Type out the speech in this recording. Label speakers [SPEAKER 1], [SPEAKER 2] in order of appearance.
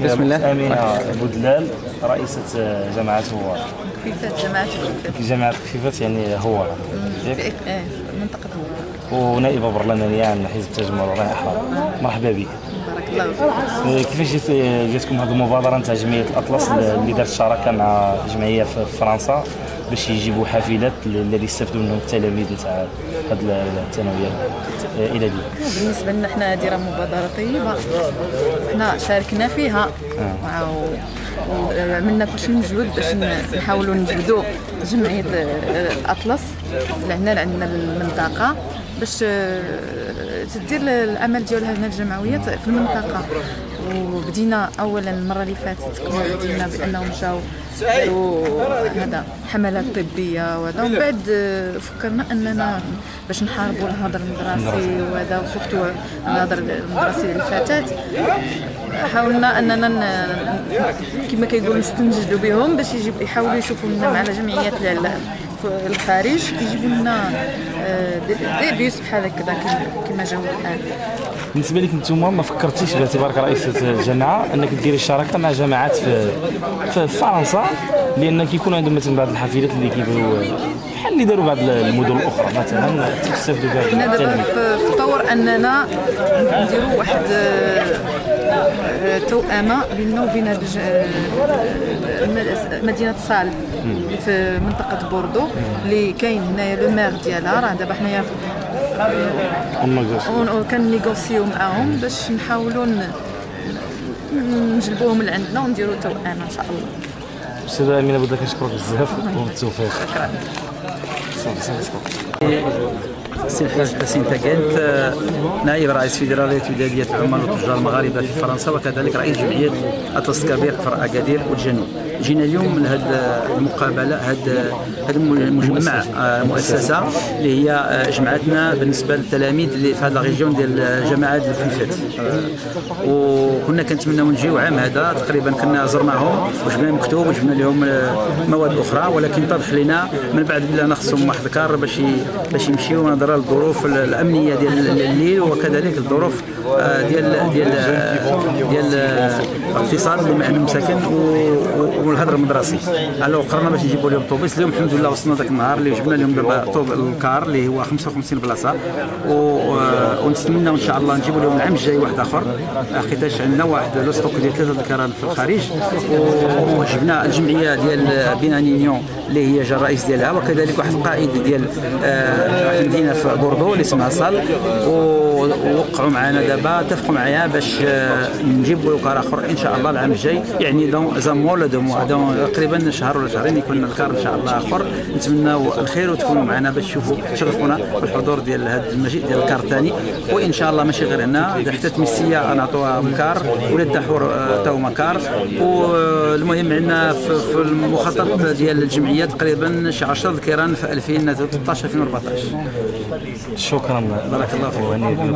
[SPEAKER 1] بسم الله.
[SPEAKER 2] أمينة بودلال رئيسة جماعة هوارة.
[SPEAKER 3] كفيفات
[SPEAKER 2] جماعة كفيفات يعني هوارة.
[SPEAKER 3] منطقة هوارة.
[SPEAKER 2] ونائبة برلمانية عن حزب التجمع الوطني الأحرار. مرحبا بك.
[SPEAKER 3] بارك الله فيك.
[SPEAKER 2] كيفاش جاتكم هذه المبادرة نتاع جمعية الأطلس اللي دارت شراكة مع جمعية في فرنسا باش يجيبوا حافلات اللي يستافدوا منهم التلاميذ نتاع هذه الثانوية إلى دي؟
[SPEAKER 3] بالنسبة لنا حنا هذه راه مبادرة طيبة، حنا شاركنا فيها وعملنا كلشي مجهود باش نحاولوا نجبدوا جمعية الأطلس لهنا عندنا المنطقة باش تدير العمل ديالها هنا الجمعويات في المنطقة. وبدينا اولا المره اللي فاتت كنا بدينا بانهم جاو هذا حملات طبيه وهذا، ومن بعد فكرنا اننا باش نحاربوا الهدر المدرسي وهذا، وسورتو الهدر المدرسي اللي فاتت حاولنا اننا كما كيقولوا نستنجدوا بهم باش يحاولوا يشوفوا لنا مع الجمعيات في الخارج يجيبوا لنا دي بيوس بحال هكذا كما جاوا الان.
[SPEAKER 2] بالنسبه لك نتوما ما فكرتيش باعتبارك رئيسة الجامعه انك ديري الشراكه مع جامعات في فرنسا، لان كيكون عندهم مثلا بعض الحافلات اللي كيبغيو بحال اللي داروا بعض المدن الاخرى مثلا تستافدوا بها؟
[SPEAKER 3] حنا دابا في طور اننا نديروا واحد توأمه بيننا وبين مدينه صال في منطقه بوردو اللي كاين هنايا لو مير ديالها. راه دابا حنايا كنيغوسيو معاهم باش نحاولوا نجلبوهم لعندنا ونديروا توأمه ان شاء الله.
[SPEAKER 2] استاذه امينه بودلال كنشكرك بزاف وبالتوفيق.
[SPEAKER 3] شكرا.
[SPEAKER 1] سي الحاج حسين تاكانت، نائب رئيس فيدرالية ودادية العمال والتجار المغاربة في فرنسا، وكذلك رئيس جمعية أطلس كبير فرع أكادير والجنوب. جينا اليوم لهذه المقابلة، هذا المجمع مؤسسة اللي هي جمعتنا بالنسبة للتلاميذ اللي في هذه الريجيون ديال جماعات الكفيفات، وكنا كنتمناو نجيو عام هذا تقريبا. كنا زرناهم وجبنا مكتوب وجبنا لهم مواد أخرى، ولكن اتضح لنا من بعد بلا خصهم واحد الكار باش يمشيو نظرا للظروف الأمنية ديال الليل، وكذلك الظروف ديال الاقتصاد اللي عندهم مساكن والهدر المدرسي. الو قررنا باش نجيبوا لهم طوبيس. اليوم الحمد لله وصلنا ذاك النهار اللي جبنا لهم دابا طوب الكار اللي هو 55 بلاصه، ونتمنى ان شاء الله نجيبوا لهم العام الجاي واحد اخر، حيتاش عندنا واحد لو ستوك ديال 3 الكران في الخارج. وجبنا الجمعيه ديال بينانينيون اللي هي جا الرئيس ديالها، وكذلك واحد القائد ديال واحد المدينه في بوردو اللي اسمها صال، ووقعوا معنا دابا اتفقوا معايا باش نجيبوا كار اخر ان شاء الله العام الجاي، يعني دون زامو ولا تقريبا شهر ولا شهرين يكون الكار ان شاء الله اخر. نتمناو الخير وتكونوا معنا باش تشوفوا تشرفونا بالحضور ديال هذا المجيء ديال الكار الثاني. وان شاء الله ماشي غير هنا، حتى تميسيه نعطوها بالكار، ولاد دحور تا هما كار. والمهم عندنا في المخطط ديال الجمعيه تقريبا شي 10 ذكران في 2013 2014.
[SPEAKER 2] شكرا،
[SPEAKER 1] بارك الله فيك.